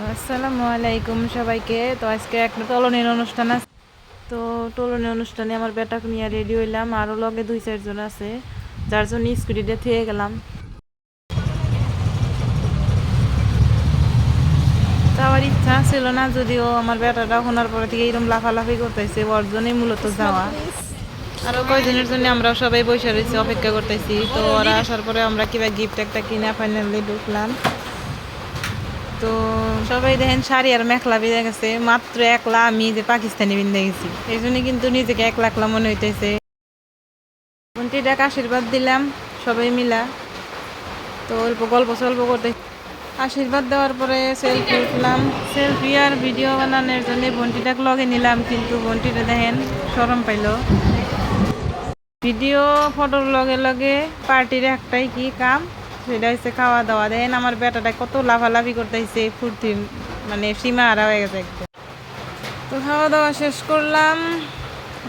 আসসালামু আলাইকুম সবাইকে। তো আজকে একটা টলনের অনুষ্ঠান আছে। তো টলনের অনুষ্ঠানে আমার বেটাকে নিয়ে রেডি হইলাম, আরও লগে 2-4 জন আছে, যার জন্য স্কুটিতে থুয়ে গেলাম। যাওয়ার ইচ্ছা ছিল না, যদিও আমার বেটাটা শোনার পরে থেকে এরকম লাফালাফি করতেছে, ওর জন্যই মূলত যাওয়া। আরও কয়জনের জন্য আমরা সবাই বসে রয়েছি, অপেক্ষা করতেছি। তো ওরা আসার পরে আমরা কিবা গিফট একটা কিনা ফাইনালি ঢুকলাম। তো সবাই দেখেন শাড়ি আর মেখলা বেঁধে গেছে, মাত্র একলা আমি যে পাকিস্তানি বিন্দে গেছি, এই জন্য কিন্তু নিজেকে একলা একলা মনে হইতেছে। বোনটিটাকে আশীর্বাদ দিলাম সবাই মিলা। তো অল্প গল্প সল্প করতে আশীর্বাদ দেওয়ার পরে সেলফি উঠলাম। সেলফি আর ভিডিও বানানোর জন্য বোনটিটাকে লগে নিলাম, কিন্তু বোনটিটা দেখেন শরম পাইল। ভিডিও ফটোর লগে লগে পার্টির একটাই কি কাম, সেটা হচ্ছে খাওয়া দাওয়া। দেখেন আমার বেটাটা কত লাফালাফি করতেছে, ফুর্তি মানে সীমা হারা হয়ে গেছে একদম। তো খাওয়া দাওয়া শেষ করলাম,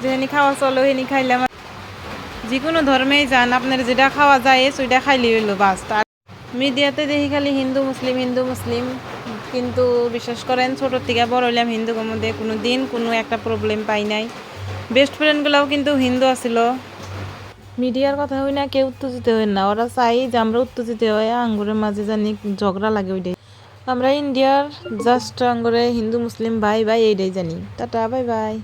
যেখানে খাওয়া চলো সেখানে খাইলাম। যে কোনো ধর্মেই যান, আপনার যেটা খাওয়া যায় সেটা খাইলে হইলো বাস। আর মিডিয়াতে দেখি খালি হিন্দু মুসলিম হিন্দু মুসলিম, কিন্তু বিশ্বাস করেন ছোটোর থেকে বড় হইলাম হিন্দুর মধ্যে কোনো দিন কোনো একটা প্রবলেম পাই নাই। বেস্ট ফ্রেন্ডগুলোও কিন্তু হিন্দু আছিল। মিডিয়ার কথা হই না কেউ উত্তেজিত হয় না, ওরা চাই যে আমরা উত্তেজিত হয়ে আঙ্গুরের মাঝে জানি ঝগড়া লাগে ওইটাই। আমরা ইন্ডিয়ার জাস্ট আঙ্গুরে হিন্দু মুসলিম ভাই ভাই এইটাই জানি। Tata, bye bye.